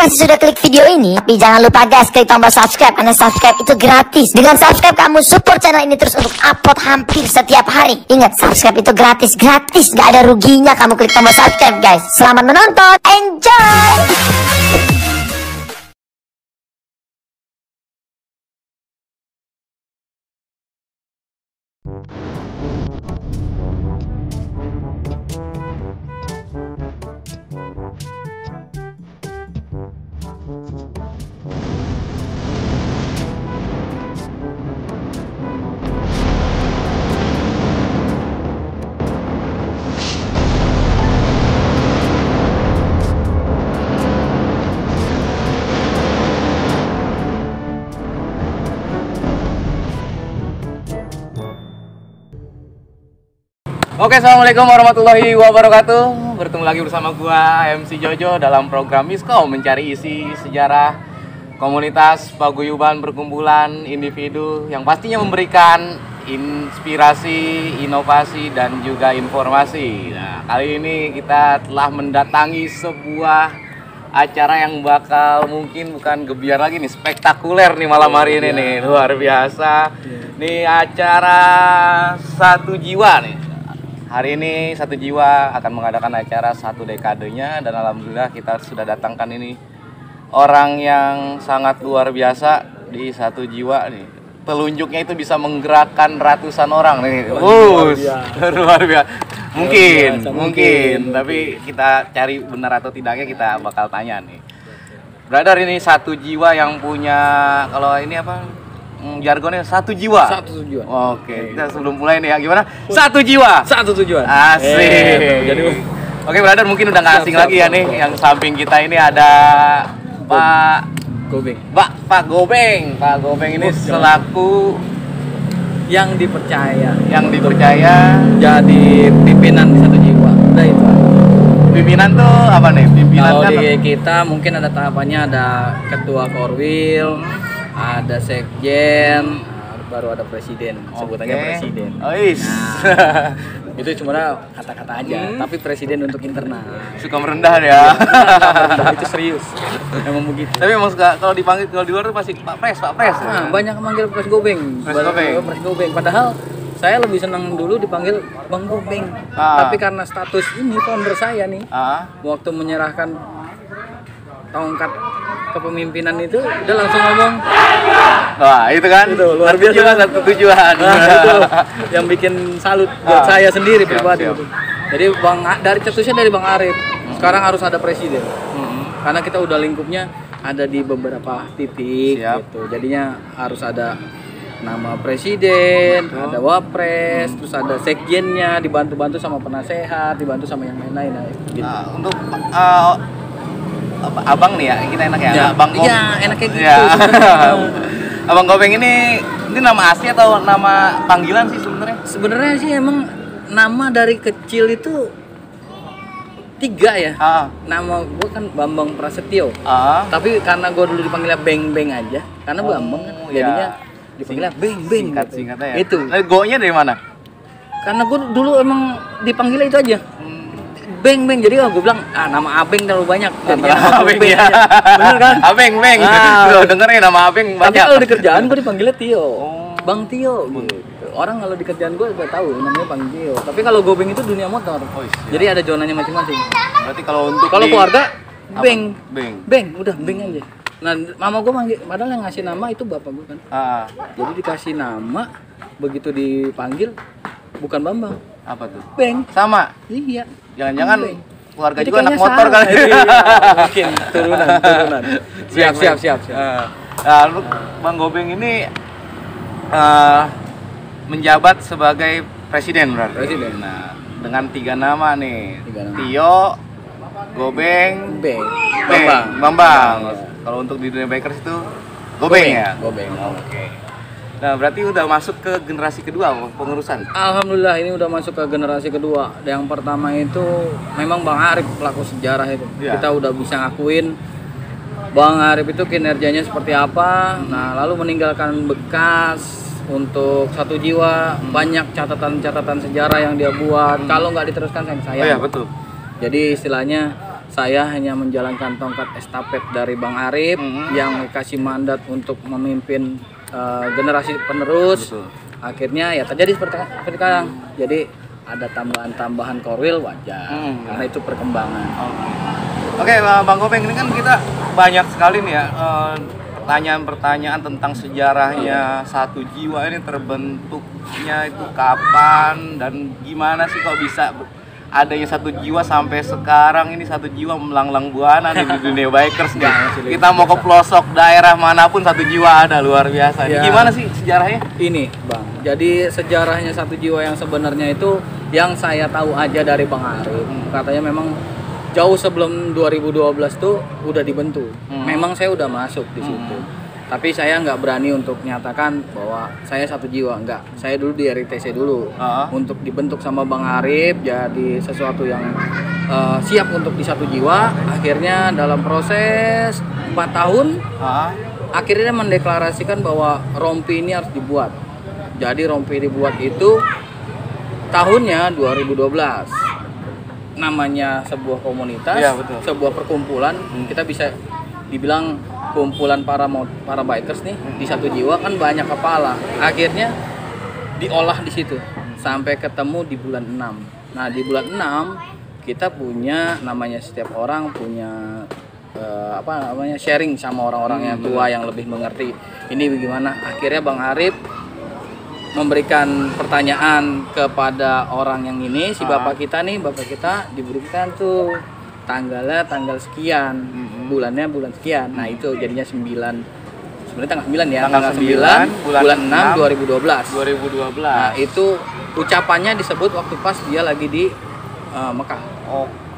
kasih sudah klik video ini, tapi jangan lupa guys klik tombol subscribe karena subscribe itu gratis. Dengan subscribe kamu support channel ini terus untuk upload hampir setiap hari. Ingat, subscribe itu gratis, gak ada ruginya kamu klik tombol subscribe guys. Selamat menonton, enjoy. Oke, assalamualaikum warahmatullahi wabarakatuh. Bertemu lagi bersama gua MC Jojo dalam program Miskom, mencari isi sejarah komunitas paguyuban perkumpulan individu yang pastinya memberikan inspirasi, inovasi dan juga informasi. Nah, kali ini kita telah mendatangi sebuah acara yang bakal mungkin bukan gebiar lagi nih, spektakuler nih malam hari ini nih, luar biasa. Nih acara Satu Jiwa nih. Hari ini Satu Jiwa akan mengadakan acara 1 dekadenya dan alhamdulillah kita sudah datangkan ini orang yang sangat luar biasa di Satu Jiwa nih. Telunjuknya itu bisa menggerakkan ratusan orang nih. Luar biasa. Mungkin, tapi kita cari benar atau tidaknya kita bakal tanya nih. Brother, ini Satu Jiwa yang punya, kalau ini apa? Jargonnya Satu Jiwa. Satu tujuan. Oke, kita sebelum mulai nih ya, gimana? Satu Jiwa. Satu tujuan. Asik. Jadi oke, brother, mungkin udah nggak asing lagi ya nih. Yang samping kita ini ada Pak Gobeng. Pak Gobeng. Pak Gobeng ini selaku Yang dipercaya jadi pimpinan di Satu Jiwa. Udah itu. pimpinan tuh apa nih? Pimpinan Kalau kan di kita mungkin ada tahapannya, ada ketua korwil, ada sekjen, baru ada presiden. Sebutannya presiden. Nah, itu cuma kata-kata aja, tapi presiden untuk internal. suka merendah ya. Itu serius. Emang begitu. Tapi emang suka kalau dipanggil, kalau di luar tuh pasti Pak Pres. Nah, banyak manggil Pres Gobeng. Pres Gobeng. Padahal saya lebih senang dulu dipanggil Bang Gobeng. Tapi karena status ini founder saya nih, waktu menyerahkan tongkat kepemimpinan itu udah langsung ngomong. Wah, itu kan Itu luar biasa. Satu tujuan. Itu yang bikin salut buat saya sendiri pribadi. Itu. Jadi cetusnya dari Bang Arif. Sekarang harus ada presiden. Karena kita udah lingkupnya ada di beberapa titik gitu. Jadinya harus ada nama presiden, ada wapres, terus ada sekjennya, dibantu-bantu sama penasehat, dibantu sama yang lain-lain. Gitu. Untuk abang nih ya, kita enak ya. Abang Gobeng. Iya, enaknya gitu. Ya. Abang Gobeng ini nama asli atau nama panggilan sih sebenarnya? Sebenarnya sih emang nama dari kecil itu 3 ya. Nama gue kan Bambang Prasetyo. Tapi karena gue dulu dipanggilnya Beng Beng aja, karena Bambang kan jadinya dipanggilnya Beng Beng. Singkatnya ya. Itu. Go-nya dari mana? Karena gue dulu emang dipanggilnya itu aja. Beng Beng, jadi gue bilang nama Abeng terlalu banyak, jadinya Abeng Beng ya. aja. Bener kan? Abeng. Tuh dengerin nama Abeng Tapi banyak. kalau di kerjaan gue dipanggilnya Tio. Bang Tio gitu. Orang kalau di kerjaan gue udah tahu namanya Bang Tio. Tapi kalau Gobeng itu dunia motor. Jadi ada zonanya masing-masing. Berarti kalau keluarga Beng. Beng. Udah Beng aja. Nah, mama gue manggil, padahal yang ngasih nama itu bapak gue kan. Jadi dikasih nama, begitu dipanggil bukan Bambang. Apa tuh? Beng. Sama. Iya. Jangan-jangan keluarga Jadi juga anak kayaknya motor salah. kali. Mungkin turunan. Siap. Nah, lu Bang Gobeng ini menjabat sebagai presiden berarti. Presiden. Nah, dengan 3 nama nih. 3 nama. Tio, Gobeng, Beng. Bambang. Ya. Kalau untuk di dunia bikers itu Gobeng ya. Gobeng. Oke. Nah, berarti udah masuk ke generasi kedua pengurusan. Alhamdulillah ini udah masuk ke generasi kedua. Yang pertama itu memang Bang Arif pelaku sejarah itu. Kita udah bisa ngakuin Bang Arif itu kinerjanya seperti apa. Nah, lalu meninggalkan bekas untuk Satu Jiwa, banyak catatan-catatan sejarah yang dia buat. Kalau nggak diteruskan sayang. Oh iya, betul. Jadi istilahnya saya hanya menjalankan tongkat estafet dari Bang Arif yang kasih mandat untuk memimpin generasi penerus. Betul. Akhirnya ya terjadi seperti sekarang. Jadi ada tambahan-tambahan korwil wajar karena itu perkembangan. Oke, Bang Kopeng, ini kan kita banyak sekali nih ya pertanyaan-pertanyaan tentang sejarahnya Satu Jiwa ini, terbentuknya itu kapan dan gimana sih kok bisa adanya Satu Jiwa sampai sekarang ini. Satu Jiwa melanglang buana nih di dunia bikers nih. Kita mau ke pelosok daerah manapun Satu Jiwa ada, luar biasa. Ya. Gimana sih sejarahnya? Ini Bang, jadi sejarahnya Satu Jiwa yang sebenarnya itu yang saya tahu aja dari Bang Arif. Katanya memang jauh sebelum 2012 tuh udah dibentuk. Memang saya udah masuk di situ. Tapi saya nggak berani untuk nyatakan bahwa saya Satu Jiwa, enggak. Saya dulu di RITC dulu untuk dibentuk sama Bang Arif jadi sesuatu yang siap untuk di Satu Jiwa. Akhirnya dalam proses 4 tahun akhirnya mendeklarasikan bahwa rompi ini harus dibuat. Jadi rompi dibuat itu tahunnya 2012. Namanya sebuah komunitas, ya, betul. sebuah perkumpulan, kita bisa dibilang kumpulan para bikers nih di Satu Jiwa kan banyak kepala. Akhirnya diolah di situ sampai ketemu di bulan 6. Nah, di bulan 6 kita punya namanya setiap orang punya sharing sama orang-orang yang tua yang lebih mengerti. Ini bagaimana? Akhirnya Bang Arif memberikan pertanyaan kepada orang yang ini, si bapak kita diberikan tuh tanggal sekian, bulannya bulan sekian. Nah, itu jadinya 9. Sebenarnya tanggal 9 ya, tanggal 9 bulan 6 2012. Nah, itu ucapannya disebut waktu pas dia lagi di Mekah.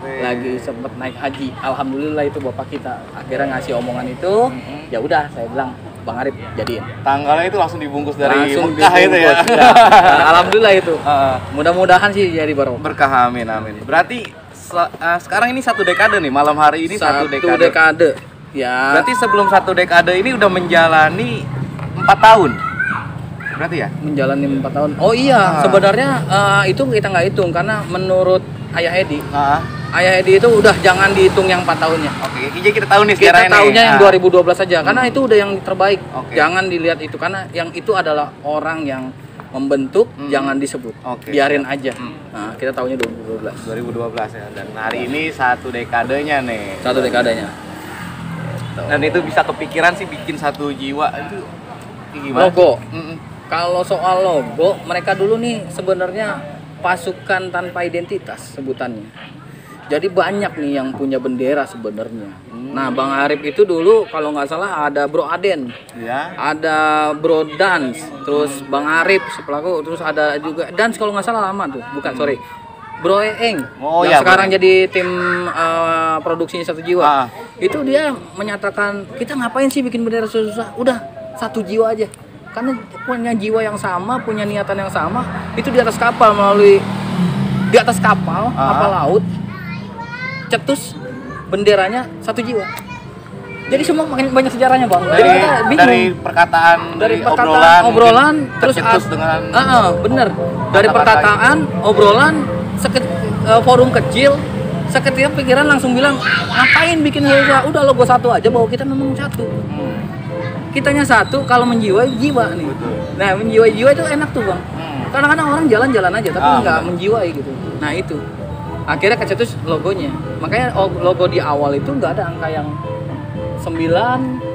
Lagi sempat naik haji. Alhamdulillah itu bapak kita akhirnya ngasih omongan itu. Ya udah, saya bilang Bang Arif jadiin. Tanggalnya itu langsung dibungkus dari langsung Mekah itu ya. Alhamdulillah itu. Mudah-mudahan sih jadi berkah, amin. Berarti sekarang ini 1 dekade nih, malam hari ini 1 dekade. Ya. Berarti sebelum 1 dekade ini udah menjalani 4 tahun. Berarti ya? Menjalani 4 tahun. Oh iya, sebenarnya itu kita nggak hitung karena menurut Ayah Edi. Ayah Edi itu udah jangan dihitung yang 4 tahunnya. Oke, jadi kita tahu nih sejarahnya. Kita tahunya yang 2012 saja karena itu udah yang terbaik. Jangan dilihat itu karena yang itu adalah orang yang membentuk, jangan disebut. Biarin aja. Nah, kita tahunya 2012 ya. Dan hari ini 1 dekadenya nih. 1 dekadenya. Dan itu bisa kepikiran sih bikin Satu Jiwa itu gimana? Logo. Kalau soal logo, mereka dulu nih sebenarnya pasukan tanpa identitas sebutannya. Jadi banyak nih yang punya bendera sebenarnya. Nah, Bang Arif itu dulu kalau nggak salah ada Bro Aden, ada Bro Dans, terus Bang Arif sepelaku, terus ada juga Dans kalau nggak salah lama tuh, bukan sorry, Bro Eeng yang sekarang jadi tim produksinya Satu Jiwa. Itu dia menyatakan kita ngapain sih bikin bendera susah, udah Satu Jiwa aja. Karena punya jiwa yang sama, punya niatan yang sama, itu di atas kapal di atas kapal laut. Cetus benderanya Satu Jiwa. Jadi semua banyak sejarahnya, Bang. Jadi kita bingung. Dari obrolan terus dengan bener. Dari perkataan, obrolan, forum kecil, seketika pikiran langsung bilang, ngapain bikin susah? Udah logo satu aja, bahwa kita memang satu. Kitanya satu, kalau menjiwai jiwa nih. Nah, menjiwai jiwa itu enak tuh, Bang. Kadang-kadang orang jalan-jalan aja tapi nggak menjiwai gitu. Nah, itu akhirnya kecetus logonya. Makanya logo di awal itu nggak ada angka yang 9,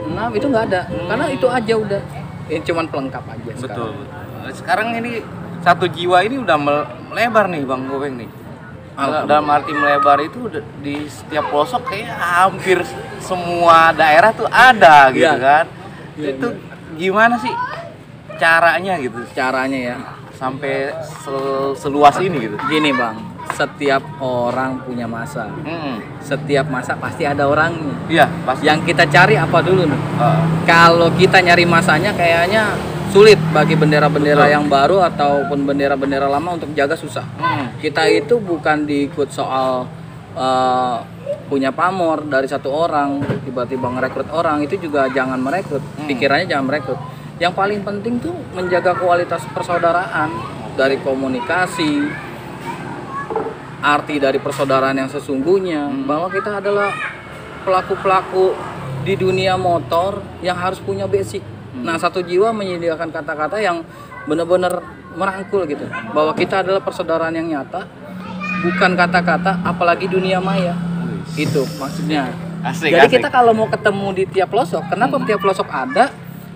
6, itu nggak ada. Karena itu aja udah. Ini cuman pelengkap aja. Betul. Sekarang ini Satu Jiwa ini udah melebar nih, Bang Kopeng nih. Dalam arti melebar itu di setiap pelosok kayak hampir semua daerah tuh ada gitu kan. Itu gimana sih caranya gitu? Caranya ya sampai seluas ini gitu. Gini, Bang, setiap orang punya masa. Setiap masa pasti ada orangnya. Iya, pasti. Yang kita cari apa dulu nih? Kalau kita nyari masanya kayaknya sulit bagi bendera-bendera yang baru ataupun bendera-bendera lama untuk jaga susah. Kita itu bukan diikut soal punya pamor dari satu orang tiba-tiba ngerekrut orang, itu juga jangan merekrut. Pikirannya jangan merekrut. Yang paling penting tuh menjaga kualitas persaudaraan dari komunikasi, arti dari persaudaraan yang sesungguhnya, bahwa kita adalah pelaku-pelaku di dunia motor yang harus punya basic. Nah, Satu Jiwa menyediakan kata-kata yang benar-benar merangkul gitu, bahwa kita adalah persaudaraan yang nyata, bukan kata-kata, apalagi dunia maya. Itu maksudnya. Jadi kita kalau mau ketemu di tiap pelosok, kenapa tiap pelosok ada?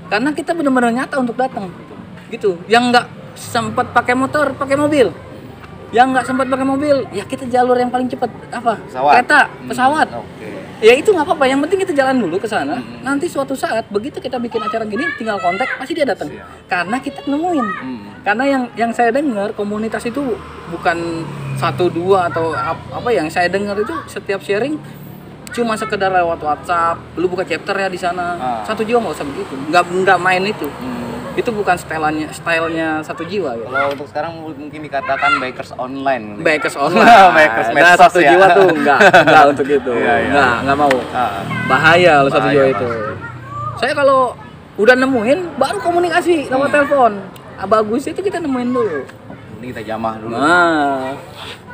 Karena kita benar-benar nyata untuk datang, gitu. Yang nggak sempat pakai motor, pakai mobil. Yang nggak sempat pakai mobil, ya kita jalur yang paling cepat apa? Kereta, pesawat. Ya itu nggak apa-apa. Yang penting kita jalan dulu ke sana. Nanti suatu saat begitu kita bikin acara gini, tinggal kontak, pasti dia datang. Karena kita nemuin. Karena yang saya dengar komunitas itu bukan 1-2 atau apa, yang saya dengar itu setiap sharing cuma sekedar lewat WhatsApp, lu buka chapter ya di sana. Satu Jiwa nggak usah begitu, nggak main itu. Itu bukan stylenya Satu Jiwa ya. Kalau untuk sekarang mungkin dikatakan bikers online. Bikers online. Bikers Nah, medsos Satu ya. Jiwa tuh enggak untuk itu. Nggak mau. Bahaya loh Satu Jiwa itu. Saya kalau udah nemuin baru komunikasi lewat telepon. Bagus itu kita nemuin dulu. Ini kita jamah dulu. Nah,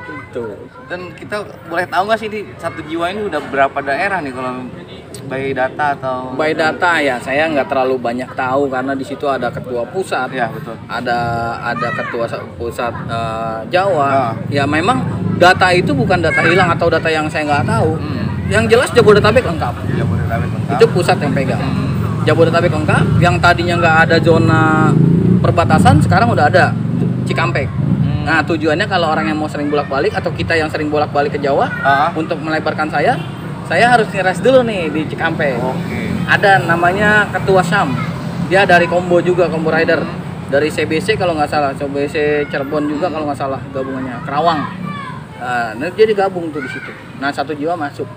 itu. Dan kita boleh tahu nggak sih di Satu Jiwa ini udah berapa daerah nih kalau by data atau by data ya, saya nggak terlalu banyak tahu karena di situ ada ketua pusat, ya betul, ada ketua pusat Jawa. Ya memang data itu bukan data hilang atau data yang saya nggak tahu. Yang jelas Jabodetabek lengkap. Jabodetabek lengkap. Itu pusat yang pegang. Jabodetabek lengkap. Yang tadinya nggak ada zona perbatasan sekarang udah ada, Cikampek. Nah tujuannya kalau orang yang mau sering bolak-balik atau kita yang sering bolak-balik ke Jawa untuk melebarkan saya harus ngeres dulu nih di Cikampek. Ada namanya Ketua Syam, dia dari Combo juga, Combo Rider dari CBC kalau nggak salah, CBC Cirebon juga kalau nggak salah gabungannya, Kerawang. Nah dia digabung tuh di situ. Nah Satu Jiwa masuk.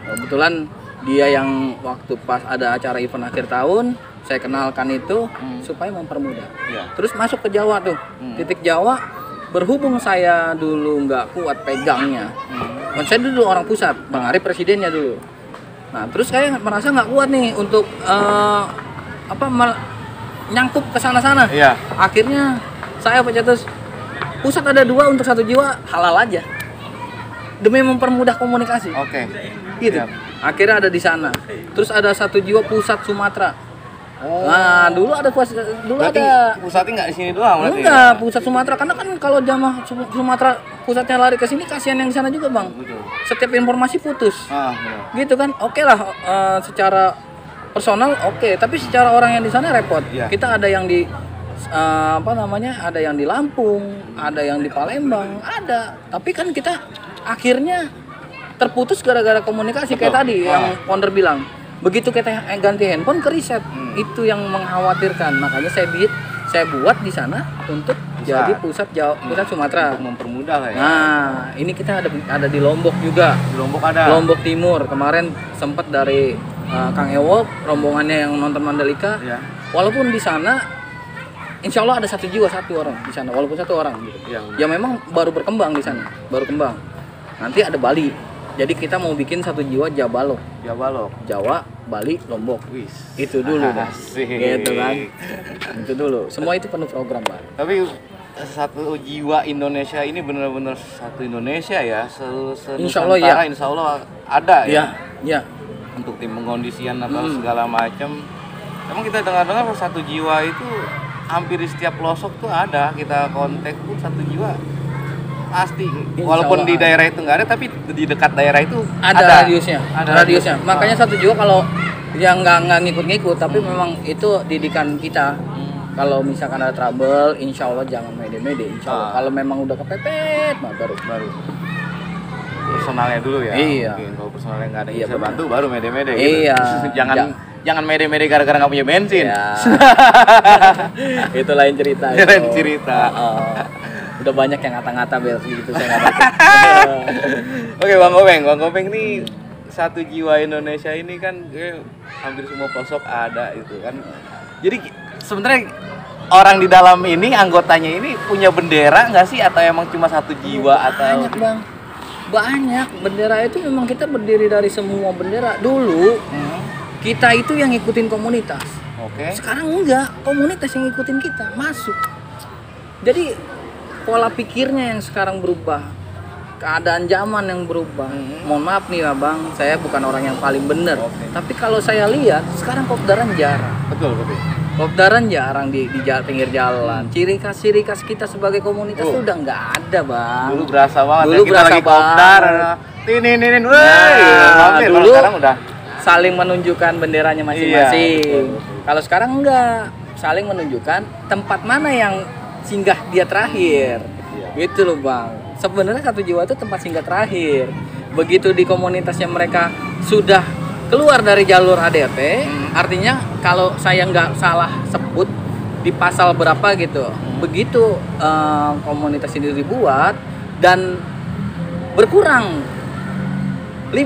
Kebetulan dia yang waktu pas ada acara event akhir tahun saya kenalkan itu supaya mempermudah. Terus masuk ke Jawa tuh, titik Jawa. Berhubung saya dulu nggak kuat pegangnya, saya dulu orang pusat, Bang Arif presidennya dulu. Nah terus saya merasa nggak kuat nih untuk nyangkup ke sana-sana. Akhirnya saya pencetus pusat ada 2 untuk Satu Jiwa, halal aja demi mempermudah komunikasi. Gitu. Akhirnya ada di sana. Terus ada Satu Jiwa pusat Sumatera. Nah, dulu ada berarti ada pusatnya nggak di sini doang berarti? Enggak, pusat Sumatera, karena kan kalau jamaah Sumatera pusatnya lari ke sini, kasihan yang di sana juga, Bang. Setiap informasi putus. Gitu kan? Oke lah, secara personal oke, tapi secara orang yang di sana repot. Kita ada yang di ada yang di Lampung, ada yang di Palembang, ada. Tapi kan kita akhirnya terputus gara-gara komunikasi kayak tadi yang founder bilang. Begitu kita ganti handphone ke riset, itu yang mengkhawatirkan. Makanya saya buat di sana untuk jadi pusat Sumatera, untuk mempermudah lah ya. Nah, ini kita ada di Lombok juga. Di Lombok ada. Lombok Timur kemarin sempat dari Kang Ewok, rombongannya yang nonton Mandalika. Walaupun di sana insya Allah ada Satu Jiwa satu orang di sana, walaupun 1 orang gitu. Ya memang baru berkembang di sana, baru kembang. Nanti ada Bali. Jadi kita mau bikin Satu Jiwa Jabalok, Jawa, Bali, Lombok. Itu dulu deh. Gitu kan. Itu dulu. Semua itu penuh program, Pak. Tapi Satu Jiwa Indonesia ini benar-benar satu Indonesia ya. Insya Allah ya. Insya Allah ada ya. Ya. Untuk tim pengkondisian atau segala macam. Emang kita dengar-dengar Satu Jiwa itu hampir di setiap pelosok tuh ada. Kita kontak pun Satu Jiwa pasti, walaupun di daerah itu nggak ada, tapi di dekat daerah itu ada radiusnya. Radiusnya. Makanya Satu Jiwa kalau yang nggak ngikut-ngikut, tapi memang itu didikan kita. Kalau misalkan ada trouble, insya Allah jangan mede-mede. Insya Allah. Kalau memang udah kepepet, baru. Personalnya dulu ya. Iya. Mungkin kalau personalnya nggak ada yang bisa bantu, baru mede-mede. Iya. Gitu. Jangan mede-mede gara-gara nggak punya bensin. Ya. Itu lain cerita. Udah banyak yang ngata-ngata bel gitu, saya nggak tahu. Oke, Bang Kopeng nih Satu Jiwa Indonesia ini kan hampir semua pelosok ada itu kan. Jadi sebenarnya orang di dalam ini, anggotanya ini punya bendera nggak sih, atau emang cuma Satu Jiwa? Atau banyak, Bang, banyak bendera. Itu memang kita berdiri dari semua bendera. Dulu kita itu yang ngikutin komunitas. Sekarang enggak, komunitas yang ngikutin kita masuk. Jadi pola pikirnya yang sekarang berubah. keadaan zaman yang berubah. Mohon maaf nih Abang, saya bukan orang yang paling benar. Tapi kalau saya lihat sekarang kopdaran jarang. Betul. Kopdaran jarang di pinggir jalan. Ciri khas kita sebagai komunitas tuh udah nggak ada Bang. Dulu berasa banget. Dulu kita berasa lagi kopdar. Ini, Dulu sekarang udah saling menunjukkan benderanya masing-masing. Kalau sekarang enggak, saling menunjukkan tempat mana yang singgah dia terakhir. Gitu loh Bang. Sebenarnya Satu Jiwa itu tempat singgah terakhir. Begitu di komunitasnya mereka sudah keluar dari jalur ADRT, artinya kalau saya nggak salah sebut di pasal berapa gitu, begitu komunitas ini dibuat dan berkurang 50+1,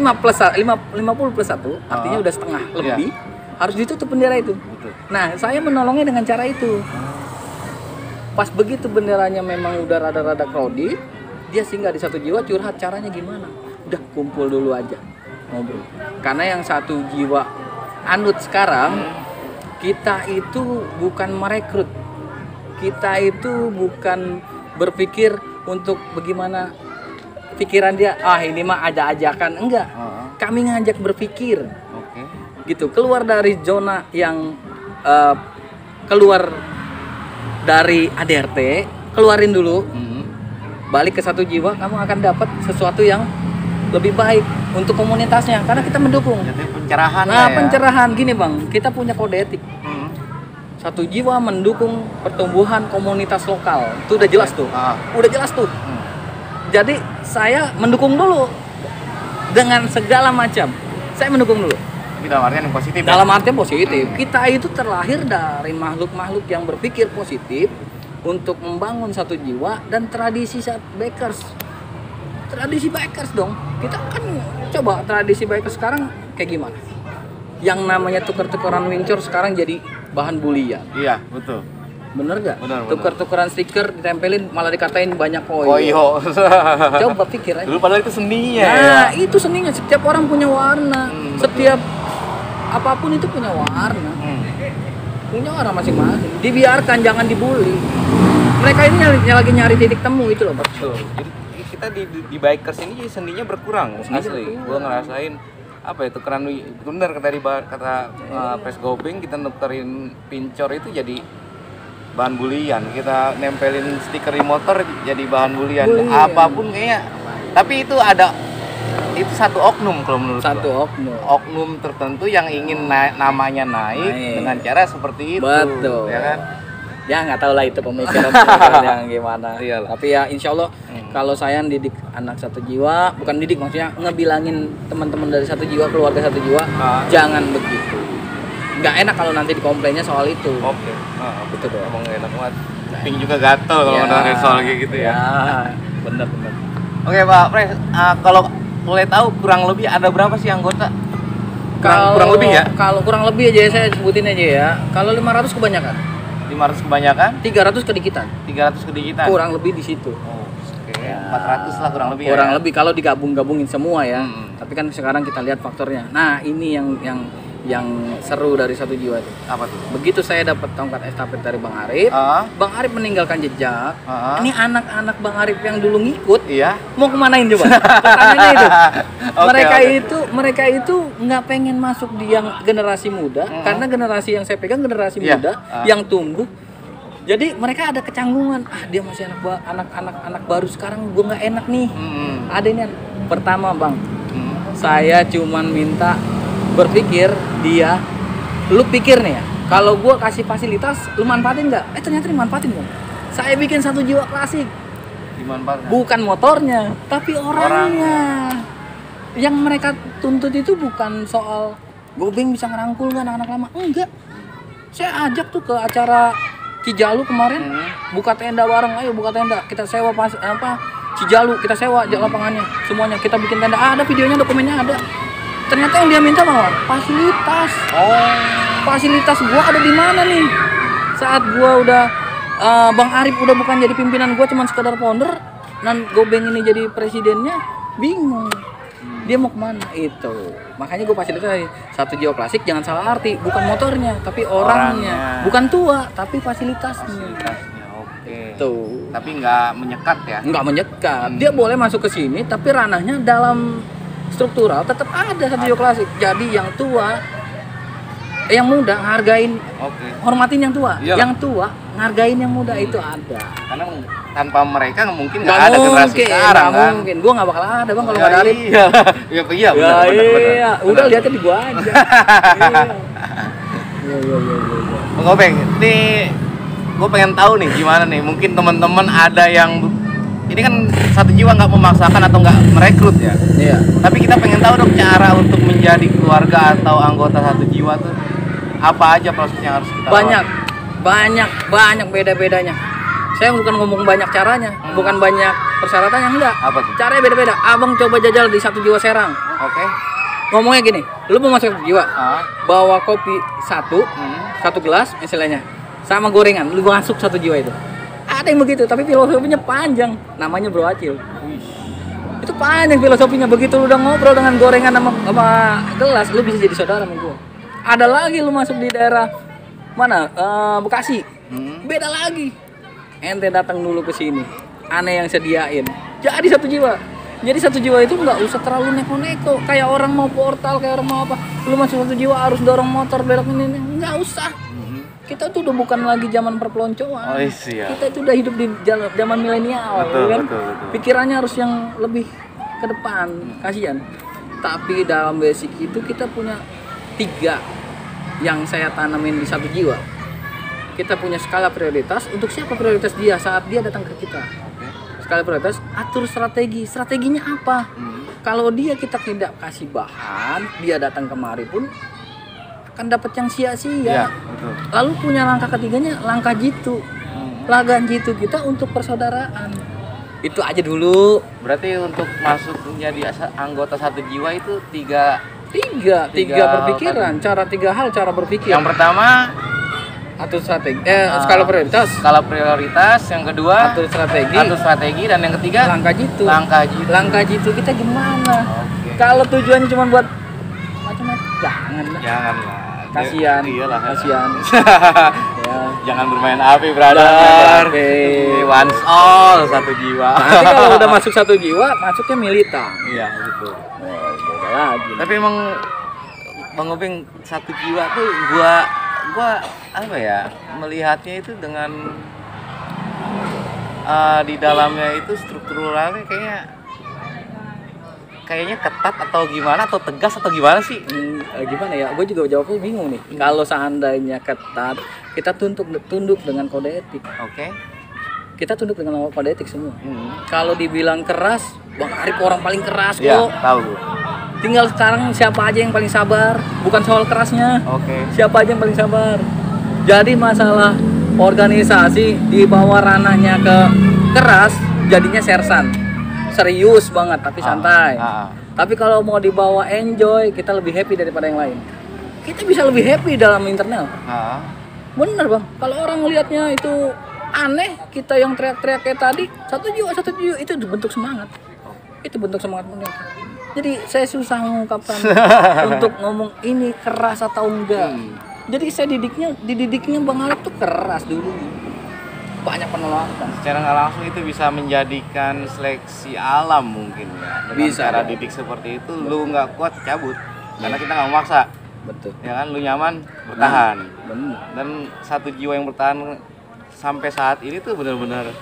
artinya udah setengah lebih, harus ditutup bendera itu. Nah, saya menolongnya dengan cara itu. Pas begitu benderanya memang udah rada-rada crowded, dia singgah di Satu Jiwa, curhat caranya gimana. Udah kumpul dulu aja, ngobrol. Karena yang Satu Jiwa anut sekarang, kita itu bukan merekrut. Kita itu bukan berpikir untuk bagaimana pikiran dia, ini mah ajak-ajakan, enggak. Kami ngajak berpikir. Gitu, keluar dari zona yang keluar dari ADRT, keluarin dulu. Balik ke Satu Jiwa, kamu akan dapat sesuatu yang lebih baik untuk komunitasnya, karena kita mendukung. jadi pencerahan. Pencerahan gini Bang, kita punya kode etik. Satu Jiwa mendukung pertumbuhan komunitas lokal. Itu udah jelas tuh. Udah jelas tuh. Jadi saya mendukung dulu dengan segala macam. Saya mendukung dulu. Dalam artian yang positif. Dalam artian positif. Kita itu terlahir dari makhluk-makhluk yang berpikir positif untuk membangun Satu Jiwa dan tradisi bikers. Tradisi bikers dong. Kita kan coba tradisi bikers sekarang kayak gimana? Yang namanya tuker-tukeran wincur sekarang jadi bahan bulian. Iya, betul. Bener gak? Bener. Tuker-tukeran stiker ditempelin malah dikatain banyak koyo. Coba pikir aja. Dulu padahal itu seninya. Nah, itu seninya. Setiap orang punya warna. Setiap apapun itu punya warna. Punya warna masing-masing. Dibiarkan, jangan dibully. Mereka ini lagi nyari titik temu itu loh. Betul. Jadi kita di bikers ini jadi seninya berkurang. Asli. Gua ngerasain tukeran bener kata Pres Gobeng, kita nukerin pincor itu jadi bahan bulian. Kita nempelin stiker di motor jadi bahan bulian. Apapun kayaknya. Tapi itu itu satu oknum kalau menurut oknum tertentu yang ingin namanya naik dengan cara seperti itu. Betul. Ya kan? Ya nggak tahu lah itu pemikiran yang gimana. Tapi ya insya Allah kalau saya didik anak Satu Jiwa, bukan didik maksudnya ngebilangin teman-teman dari Satu Jiwa, keluarga Satu Jiwa, jangan begitu. Nggak enak kalau nanti dikomplainnya soal itu. Betul dong. Emang nggak enak banget. Ping juga gatel kalau dengerin soal kayak gitu ya. Bener. Oke Pak Pres, kalau boleh tahu kurang lebih ada berapa sih anggota? Kurang lebih ya? Kalau kurang lebih aja saya sebutin aja ya. Kalau 500 kebanyakan. 500 kebanyakan? 300 kedikitan. 300 kedikitan. Kurang lebih di situ. 400 lah kurang lebih. Kurang lebih kalau digabung-gabungin semua ya. Tapi kan sekarang kita lihat faktornya. Nah, ini yang seru dari Satu Jiwa itu. Apa tuh? Begitu saya dapat tongkat estafet dari Bang Arif, Bang Arif meninggalkan jejak. Ini anak-anak Bang Arif yang dulu ngikut, mau kemanain coba? Pertanyaannya itu. Mereka itu nggak pengen masuk di yang generasi muda, karena generasi yang saya pegang generasi muda yang tumbuh. Jadi mereka ada kecanggungan, dia masih anak baru sekarang, gue nggak enak nih. Ada ini pertama Bang, saya cuman minta berpikir dia, lu pikir nih ya, kalau gua kasih fasilitas, lu manfaatin nggak? Ternyata dimanfaatin Bang. Saya bikin Satu Jiwa klasik. Dimanfaatkan. Bukan motornya, tapi orangnya. Yang mereka tuntut itu bukan soal Gobeng bisa ngerangkul nggak anak-anak lama, enggak. Saya ajak tuh ke acara Cijalu kemarin, buka tenda bareng, ayo buka tenda, kita sewa Cijalu, kita sewa lapangannya, semuanya kita bikin tenda. Ada videonya, dokumennya ada. Ternyata yang dia minta malah fasilitas. Fasilitas gua ada di mana nih? Saat gua udah Bang Arif udah bukan jadi pimpinan gua, cuma sekedar founder, dan Gobeng ini jadi presidennya, bingung. Dia mau kemana itu? Makanya gua fasilitas Satu Jiwa klasik, jangan salah arti, bukan motornya, tapi orangnya. Bukan tua, tapi fasilitasnya. Oke. Tuh. Tapi nggak menyekat ya? Nggak menyekat. Dia boleh masuk ke sini, tapi ranahnya dalam struktural tetap ada satu jiwa klasik. Jadi yang tua, yang muda hargain, hormatin yang tua. Iyalah. Yang tua ngargain yang muda itu ada. Karena tanpa mereka mungkin nggak ada generasi sekarang kan? Mungkin. Gua nggak bakal ada bang kalau nggak dari. Iya, iya, benar. Iya. Udah lihatnya di gua aja. Iya. Bang Gopeng, nih gue pengen tahu nih gimana nih. Mungkin teman-teman ada yang ini kan satu jiwa nggak memaksakan atau nggak merekrut ya. Iya. Tapi kita pengen tahu dong cara untuk menjadi keluarga atau anggota satu jiwa tuh apa aja proses yang harus kita banyak beda-bedanya. Saya bukan ngomong banyak caranya, bukan banyak persyaratannya, enggak. Apa tuh? Caranya beda-beda. Abang coba jajal di Satu Jiwa Serang. Oke. Ngomongnya gini, lu mau masuk Satu Jiwa, bawa kopi satu gelas istilahnya, sama gorengan, lu masuk Satu Jiwa itu. Ada yang begitu, tapi filosofinya panjang. Namanya Bro Acil. Itu panjang filosofinya. Begitu lu udah ngobrol dengan gorengan sama gelas, lu bisa jadi saudara sama gua. Ada lagi lu masuk di daerah mana? Bekasi. Beda lagi. Ente datang dulu ke sini. Aneh yang sediain. Jadi Satu Jiwa. Jadi Satu Jiwa itu nggak usah terlalu neko-neko. Kayak orang mau portal, kayak orang mau apa. Lu masuk Satu Jiwa harus dorong motor belok ini. Nggak usah. Kita tuh udah bukan lagi zaman perpeloncoan. Oh, iya. Kita itu udah hidup di zaman milenial, kan? Betul. Pikirannya harus yang lebih ke depan. Kasihan. Tapi dalam basic itu kita punya 3 yang saya tanamin di Satu Jiwa. Kita punya skala prioritas. Untuk siapa prioritas dia saat dia datang ke kita? Skala prioritas, atur strategi. Strateginya apa? Kalau dia kita tidak kasih bahan, dia datang kemari pun akan dapat yang sia-sia. Betul. Lalu punya langkah ketiganya, langkah jitu. Langkah jitu kita untuk persaudaraan. Itu aja dulu. Berarti untuk masuk menjadi anggota Satu Jiwa itu tiga berpikiran, tiga hal cara berpikir. Yang pertama atur strategi, skala prioritas. Skala prioritas. Yang kedua atur strategi, dan yang ketiga langkah jitu kita gimana? Oke. Kalau tujuannya cuma buat macam-macam, jangan lah. Kasihan. Iyalah. Kasihan. Ya. Jangan bermain api, brother. Once all Satu Jiwa. Nanti kalau udah masuk Satu Jiwa, masuknya militan. Iya, betul. Beda lagi. Tapi emang Bang Gopeng Satu Jiwa tuh gua apa ya, melihatnya itu dengan di dalamnya itu strukturalnya kayaknya ketat atau gimana, atau tegas atau gimana sih? Gimana ya? Gue juga jawabnya bingung nih. Kalau seandainya ketat, kita tunduk dengan kode etik. Oke. Kita tunduk dengan kode etik semua. Kalau dibilang keras, Bang Arif orang paling keras kok. Iya, tahu. Tinggal sekarang siapa aja yang paling sabar, bukan soal kerasnya. Oke. Siapa aja yang paling sabar. Jadi masalah organisasi dibawa ranahnya ke keras, jadinya sersan. Serius banget tapi santai. Tapi kalau mau dibawa enjoy, kita lebih happy daripada yang lain. Kita bisa lebih happy dalam internal. Bener bang. Kalau orang lihatnya itu aneh, kita yang teriak-teriak kayak tadi, Satu Jiwa itu bentuk semangat. Itu bentuk semangat mereka. Jadi saya susah mengungkapkan untuk ngomong ini keras atau enggak. Jadi saya dididiknya Bang Arif tuh keras dulu. Banyak penolakan. Secara nggak langsung itu bisa menjadikan seleksi alam mungkin ya. Dengan Bisa, cara ya. didik seperti itu, lu nggak kuat cabut. Karena kita nggak memaksa. Betul. Ya kan, lu nyaman bertahan. Bener. Dan Satu Jiwa yang bertahan sampai saat ini tuh benar-benar,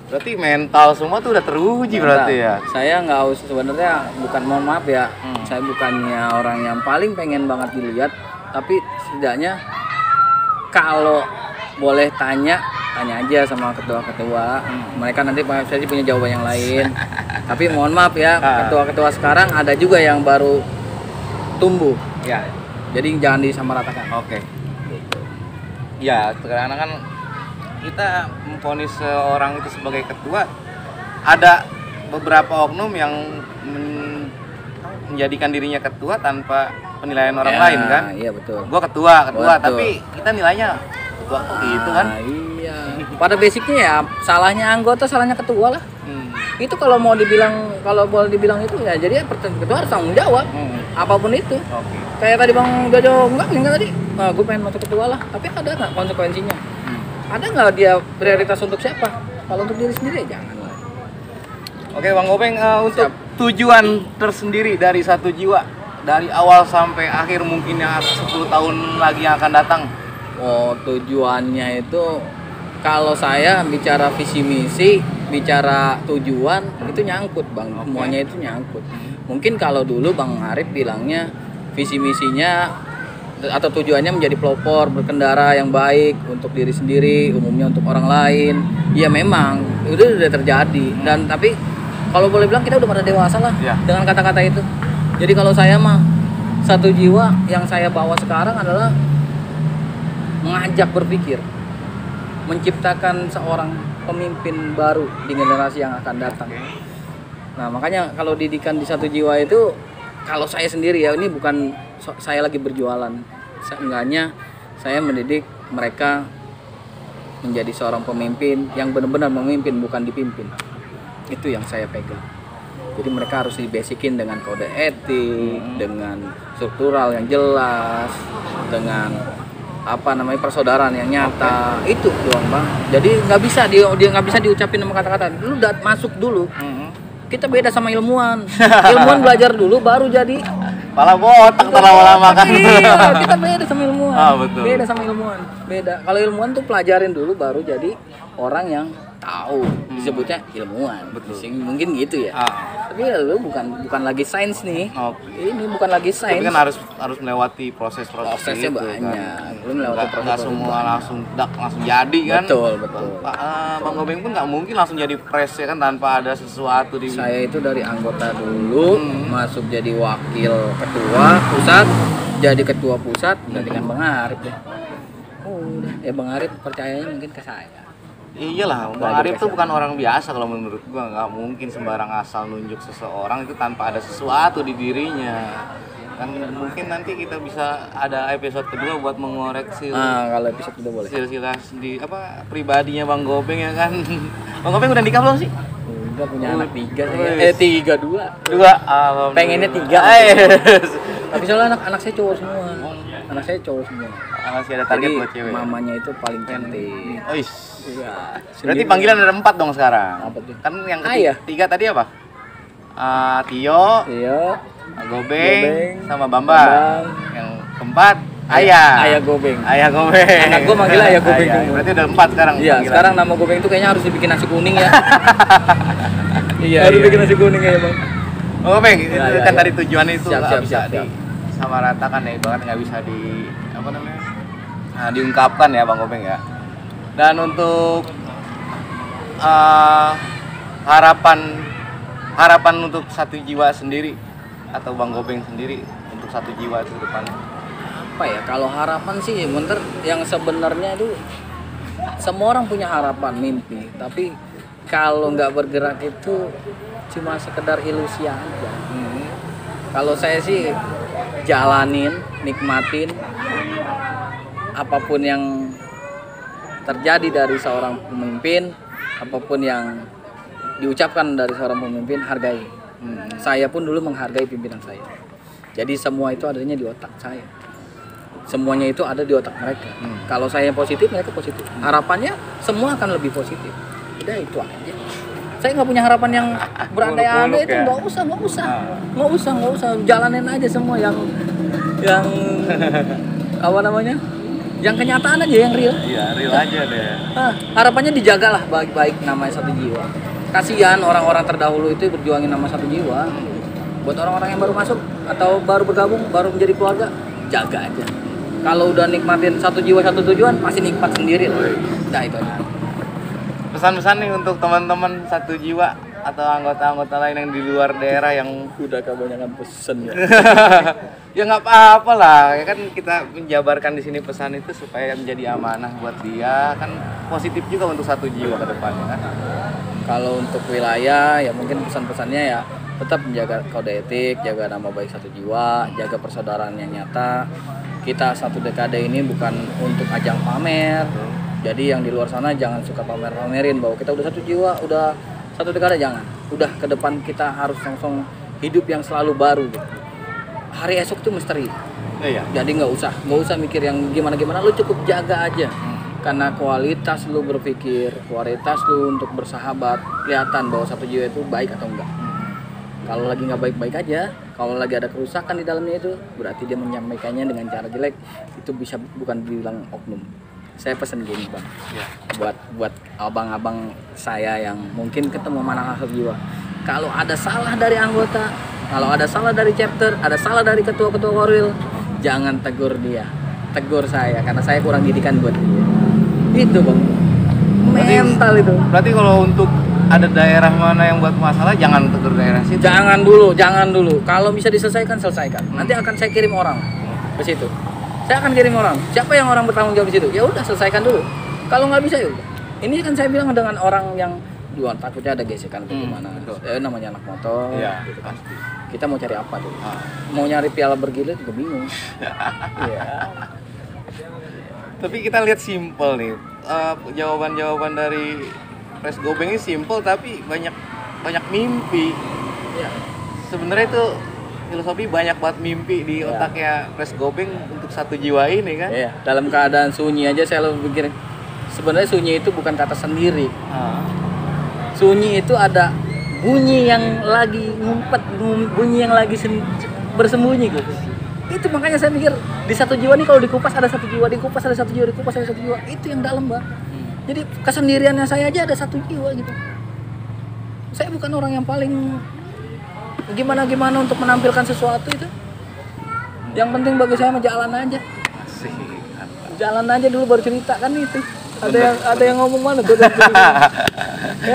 berarti mental semua tuh udah teruji. Berarti ya. Saya nggak usah, sebenarnya bukan, mohon maaf ya, saya bukannya orang yang paling pengen banget dilihat, tapi setidaknya kalau boleh tanya aja sama ketua-ketua. Mereka nanti saya punya jawaban yang lain. Tapi mohon maaf ya, ketua-ketua sekarang ada juga yang baru tumbuh. Ya. Jadi jangan disamaratakan. Oke. Ya, karena kan kita memvonis seorang itu sebagai ketua, ada beberapa oknum yang menjadikan dirinya ketua tanpa penilaian orang lain kan. Iya betul. Gua ketua, Betul. tapi kita nilainya ketua gitu kan. Iya. Pada basicnya ya salahnya anggota, salahnya ketua lah. Itu kalau mau dibilang, kalau boleh dibilang itu ya, jadi ketua harus tanggung jawab. Apapun itu. Oke. Kayak tadi Bang Jojo enggak tadi, gue pengen masuk ketua lah, tapi ada nggak konsekuensinya? ada nggak dia prioritas untuk siapa? Kalau untuk diri sendiri ya jangan. Oke Bang Gopeng, untuk tujuan tersendiri dari Satu Jiwa dari awal sampai akhir mungkin yang 10 tahun lagi yang akan datang. Oh, tujuannya itu kalau saya bicara visi misi, bicara tujuan itu nyangkut Bang, semuanya itu nyangkut. Mungkin kalau dulu Bang Arif bilangnya visi misinya atau tujuannya menjadi pelopor berkendara yang baik untuk diri sendiri, umumnya untuk orang lain. Ya memang itu sudah terjadi dan tapi kalau boleh bilang kita udah pada dewasa lah dengan kata-kata itu. Jadi kalau saya mah Satu Jiwa yang saya bawa sekarang adalah mengajak berpikir, menciptakan seorang pemimpin baru di generasi yang akan datang. Nah makanya kalau didikan di Satu Jiwa itu, kalau saya sendiri ya ini bukan saya lagi berjualan, seenggaknya saya mendidik mereka menjadi seorang pemimpin yang benar-benar memimpin, bukan dipimpin. Itu yang saya pegang. Jadi mereka harus dibasikin dengan kode etik, dengan struktural yang jelas, dengan persaudaraan yang nyata. Itu doang Bang. Jadi nggak bisa dia nggak bisa diucapin sama kata-kata. Lu udah masuk dulu. Kita beda sama ilmuwan. Ilmuwan belajar dulu baru jadi. Pala botak lama-lama kan. Iya, kita beda sama ilmuwan. Betul. Beda sama ilmuwan. Beda. Kalau ilmuwan tuh pelajarin dulu baru jadi orang yang tahu, disebutnya ilmuwan. Betul. Mungkin gitu ya. Tapi ya lu bukan lagi sains nih. Ini bukan lagi sains. Tapi kan harus melewati prosesnya banyak. Kan. Lu melewati Nggak semua langsung jadi kan. Betul. Bang Gopeng pun nggak mungkin langsung jadi pres ya kan tanpa ada sesuatu di. Saya itu dari anggota dulu masuk jadi wakil ketua pusat, jadi ketua pusat dengan Bang Arif deh. Udah, ya Bang Arif percayanya mungkin ke saya. Iyalah, Bang Arif tuh bukan orang biasa kalau menurut gua, nggak mungkin sembarang asal nunjuk seseorang itu tanpa ada sesuatu di dirinya. Kan mungkin nanti kita bisa ada episode kedua buat mengoreksi. Kalau episode kedua boleh. Silsilah di pribadinya Bang Gopeng ya kan. Bang Gopeng udah nikah belum sih? Udah punya anak 3 saya. 2. Pengennya 3. Tapi soalnya anak saya cowok semua. Anak saya cowok semua. Masih ada target jadi, buat cewek. Mamanya itu paling cantik. Iya. Berarti panggilan ada 4 dong sekarang. Apa tuh? Kan yang ketiga tadi apa? Tio, Gobeng, sama Bambang. Yang keempat Ayah Gobeng. Anak gua manggil Ayah Gobeng. Berarti udah 4 sekarang. Iya, sekarang nama Gobeng itu kayaknya harus dibikin nasi kuning ya. Iya, harus bikin nasi kuning ya, Bang. Bang Gopeng, itu kan dari tujuan itu nggak bisa sama ratakan ya, bahkan nggak bisa diungkapkan ya Bang Gopeng ya. Dan untuk harapan untuk Satu Jiwa sendiri atau Bang Gopeng sendiri untuk Satu Jiwa itu depan apa ya? Kalau harapan sih bener yang sebenarnya itu semua orang punya harapan, mimpi, tapi kalau nggak bergerak itu cuma sekedar ilusi aja. Kalau saya sih jalanin, nikmatin apapun yang terjadi dari seorang pemimpin, apapun yang diucapkan dari seorang pemimpin, hargai. Saya pun dulu menghargai pimpinan saya. Jadi semua itu adanya di otak saya. Semuanya itu ada di otak mereka. Kalau saya yang positif, mereka positif. Harapannya semua akan lebih positif. Udah itu aja. Saya nggak punya harapan yang berandai-andai itu, nggak usah. Jalanin aja semua yang yang kenyataan aja, yang real. Iya, real aja deh. Harapannya dijagalah baik-baik namanya Satu Jiwa. Kasihan orang-orang terdahulu itu berjuangin nama Satu Jiwa. Buat orang-orang yang baru masuk atau baru bergabung, baru menjadi keluarga, jaga aja. Kalau udah nikmatin Satu Jiwa Satu Tujuan, pasti nikmat sendiri loh. Nah itu aja. Pesan-pesan nih untuk teman-teman Satu Jiwa atau anggota-anggota lain yang di luar daerah yang udah kebanyakan pesen ya. Ya nggak apa-apa lah, ya kan kita menjabarkan di sini pesan itu supaya menjadi amanah buat dia, kan positif juga untuk Satu Jiwa ke depannya kan. Kalau untuk wilayah ya mungkin pesan-pesannya ya tetap menjaga kode etik, jaga nama baik Satu Jiwa, jaga persaudaraan yang nyata. Kita satu dekade ini bukan untuk ajang pamer. Jadi yang di luar sana jangan suka pamer-pamerin bahwa kita udah Satu Jiwa, udah satu dekade, jangan. Udah ke depan kita harus langsung hidup yang selalu baru gitu. Hari esok tuh misteri. Iya. Jadi nggak usah mikir yang gimana-gimana, lu cukup jaga aja. Karena kualitas lu berpikir, kualitas lu untuk bersahabat, kelihatan bahwa satu jiwa itu baik atau enggak. Kalau lagi nggak baik-baik aja, kalau lagi ada kerusakan di dalamnya itu, berarti dia menyampaikannya dengan cara jelek. Itu bisa bukan dibilang oknum. Saya pesen gini bang, buat abang-abang saya yang mungkin ketemu mana satu jiwa. Kalau ada salah dari anggota, kalau ada salah dari chapter, ada salah dari ketua-ketua korwil, jangan tegur dia, tegur saya karena saya kurang didikan buat dia. Itu bang, mental itu. Berarti kalau untuk ada daerah mana yang buat masalah, jangan tegur daerah situ. Jangan dulu. Kalau bisa diselesaikan, selesaikan. Nanti akan saya kirim orang ke situ. Saya akan kirim orang. Siapa yang orang bertanggung jawab di situ? Ya udah, selesaikan dulu. Kalau nggak bisa ya udah. Ini kan saya bilang dengan orang yang jual, takutnya ada gesekan atau gimana. Namanya anak motor. Iya, gitu kan. Kita mau cari apa tuh? Mau nyari piala bergilir juga bingung. Iya. Tapi kita lihat simpel nih, jawaban-jawaban dari Pres Gobeng ini simpel tapi banyak mimpi. Ya. Sebenarnya itu filosofi banyak banget mimpi di otaknya Pres Gobeng untuk satu jiwa ini kan. Iya. Dalam keadaan sunyi aja saya selalu pikir sebenarnya sunyi itu bukan kata sendiri. Sunyi itu ada bunyi yang lagi ngumpet, bunyi yang lagi bersembunyi gitu. Itu makanya saya pikir di satu jiwa nih kalau dikupas ada satu jiwa, dikupas ada satu jiwa, dikupas ada satu jiwa. Itu yang dalam, Mbak. Jadi kesendiriannya saya aja ada satu jiwa gitu. Saya bukan orang yang paling gimana untuk menampilkan sesuatu itu. Yang penting bagi saya mah jalan aja. Asik. Jalan aja dulu baru cerita kan itu. Ada yang ngomong mana tuh?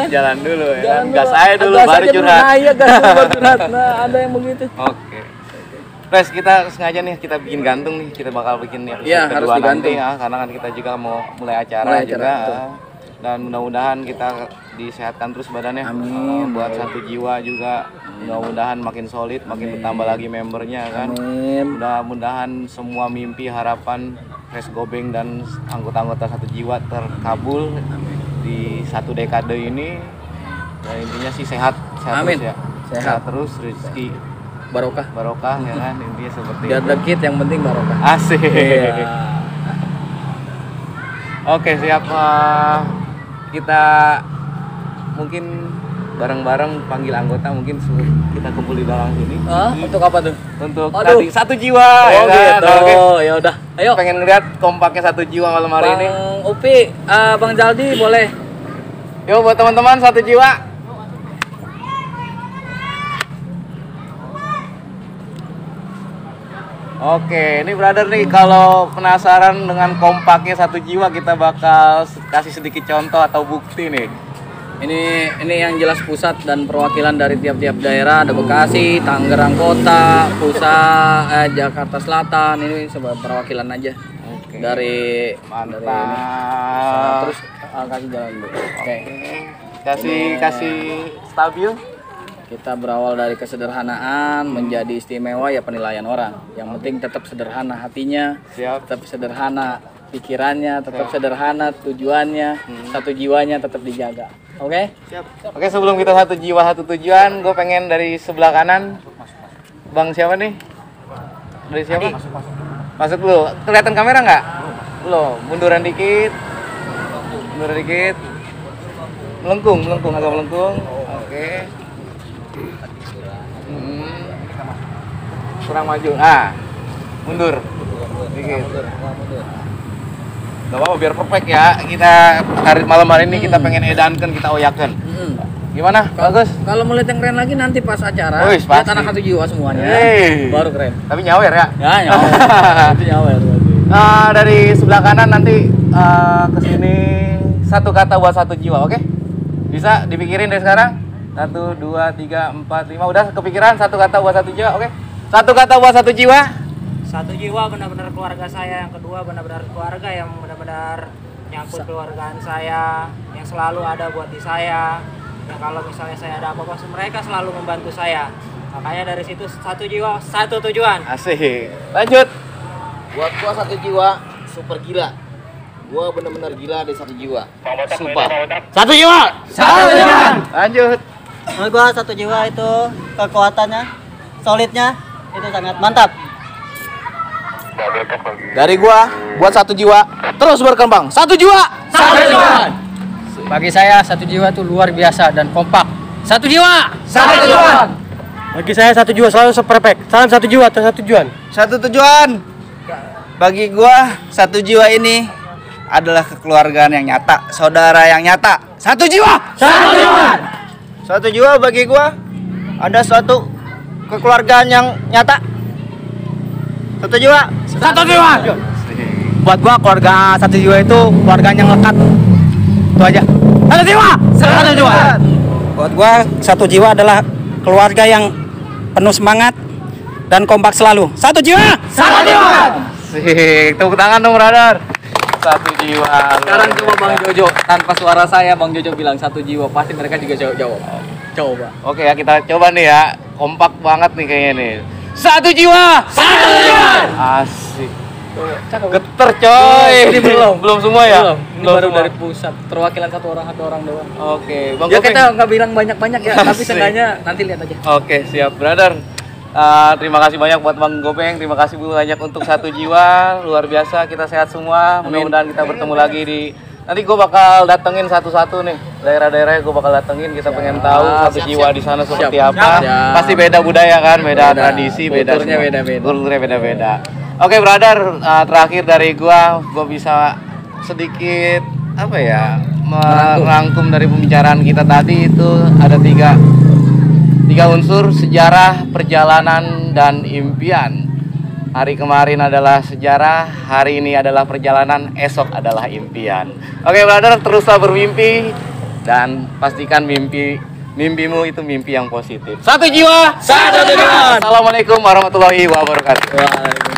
Jalan dulu ya. Jalan Gas aja dulu gas baru aja curhat. Nah, iya gas dulu baru curhat. Nah, ada yang begitu. Oke. Pres, kita sengaja nih kita bikin gantung nih, kita bakal bikin episode Iya, harus kedua digantung. nanti ya, karena kan kita juga mau mulai acara juga. betul. Dan mudah-mudahan kita disehatkan terus badannya. Amin. Buat satu jiwa juga mudah-mudahan makin solid, makin bertambah lagi membernya kan. Amin. Mudah-mudahan semua mimpi harapan Pres Gobeng dan anggota-anggota satu jiwa terkabul di satu dekade ini. Dan intinya sih sehat Amin. terus ya. Sehat. Terus rezeki Barokah. ya kan, intinya seperti Gak itu. dikit yang penting barokah. Asik. Iya. Oke, siap. Kita mungkin bareng-bareng panggil anggota, mungkin kita kumpul di dalam sini. Untuk apa tuh? Untuk Aduh. tadi satu jiwa ya kan. Gitu. Oke. Ya udah. Ayo. Pengen ngeliat kompaknya satu jiwa malam hari ini. Bang Upi, Bang Jaldi boleh. Yuk buat teman-teman satu jiwa. Oke, ini brother nih, kalau penasaran dengan kompaknya satu jiwa, kita bakal kasih sedikit contoh atau bukti nih. Ini yang jelas pusat dan perwakilan dari tiap-tiap daerah. Ada Bekasi, Tangerang Kota, Pusat, Jakarta Selatan. Ini sebagai perwakilan aja. Oke. Dari Mantap. dari ini. Terus kasih jalan dulu. Oke. Kasih stabil. Kita berawal dari kesederhanaan menjadi istimewa ya penilaian orang. Yang penting tetap sederhana hatinya, Siap. tetap sederhana pikirannya, tetap sederhana tujuannya, satu jiwanya tetap dijaga. Oke? Siap. Oke, sebelum kita satu jiwa satu tujuan, gue pengen dari sebelah kanan. Bang siapa nih? Dari siapa? Masuk dulu. Kelihatan kamera nggak? Belum. Munduran dikit. Melengkung, agak melengkung. Oke. Kurang maju. Mundur. Dikit. Gak apa-apa, biar perfect ya. Kita malam hari ini kita pengen edankan, kita oyakan. Gimana? Bagus? Kalau mau lihat yang keren lagi nanti pas acara, Wih, lihat pasti. anak satu jiwa semuanya, Hey. baru keren. Tapi nyawer ya? Ya, nyawer. Itu nyawer. Dari sebelah kanan nanti ke sini satu kata buat satu jiwa, oke? Bisa dipikirin dari sekarang? 1, 2, 3, 4, 5. Udah kepikiran satu kata buat satu jiwa, oke? Satu kata buat satu jiwa. Satu jiwa benar-benar keluarga saya, yang kedua benar-benar keluarga yang benar-benar nyangkut keluargaan saya, yang selalu ada buat di saya. Ya kalau misalnya saya ada apa-apa, mereka selalu membantu saya. Makanya dari situ satu jiwa, satu tujuan. Asik. Lanjut. Buat gua satu jiwa super gila. Gua bener-bener gila dari satu jiwa. Sumpah. Satu jiwa. Lanjut. Menurut gua satu jiwa itu kekuatannya, solidnya itu sangat mantap. Dari gua buat satu jiwa terus berkembang. Satu jiwa, satu jiwa. Bagi saya satu jiwa itu luar biasa dan kompak. Satu jiwa, Satu jiwa. Bagi saya satu jiwa selalu seperfect. Salam satu jiwa atau satu tujuan. Satu tujuan. Bagi gua satu jiwa ini adalah kekeluargaan yang nyata, saudara yang nyata. Satu jiwa. Satu jiwa. Satu jiwa bagi gua ada suatu kekeluargaan yang nyata. Satu jiwa. Satu jiwa. Buat gua keluarga satu jiwa itu keluarga yang lekat. Itu aja. Satu jiwa. Satu jiwa. Buat gua satu jiwa adalah keluarga yang penuh semangat dan kompak selalu. Satu jiwa. Satu jiwa. Sik, tepuk tangan dong, brother. Satu jiwa. Sekarang coba Bang Jojo, tanpa suara saya Bang Jojo bilang satu jiwa, pasti mereka juga jawab. Coba. Oke ya, kita coba nih ya. Kompak banget nih kayaknya nih. Satu jiwa. Satu jiwa. Asik. Geter coy. Ini belum. Belum semua ya? Belum. Ini baru semua. dari pusat. Perwakilan satu orang doang. Oke, Bang Ya Gopeng. kita nggak bilang banyak-banyak ya, tapi Asik. seenggaknya nanti lihat aja. Oke, siap, brother. Terima kasih banyak buat Bang Gopeng. Terima kasih banyak untuk satu jiwa. Luar biasa, kita sehat semua. Mudah-mudahan kita bertemu lagi di. Nanti gue bakal datengin satu-satu nih daerah-daerahnya, gue bakal datengin. Kita pengen tahu satu jiwa di sana seperti apa. Siap. Pasti beda budaya kan, beda Beda. tradisi, beda Kulturnya semua. beda-beda. Kulturnya beda-beda. Oke, brother. Terakhir dari gue bisa sedikit apa ya merangkum dari pembicaraan kita tadi. Itu ada tiga unsur: sejarah, perjalanan, dan impian. Hari kemarin adalah sejarah, hari ini adalah perjalanan, esok adalah impian. Oke, brother, teruslah bermimpi dan pastikan mimpimu itu mimpi yang positif. Satu jiwa, Satu jiwa. Assalamualaikum warahmatullahi wabarakatuh. Waalaikumsalam.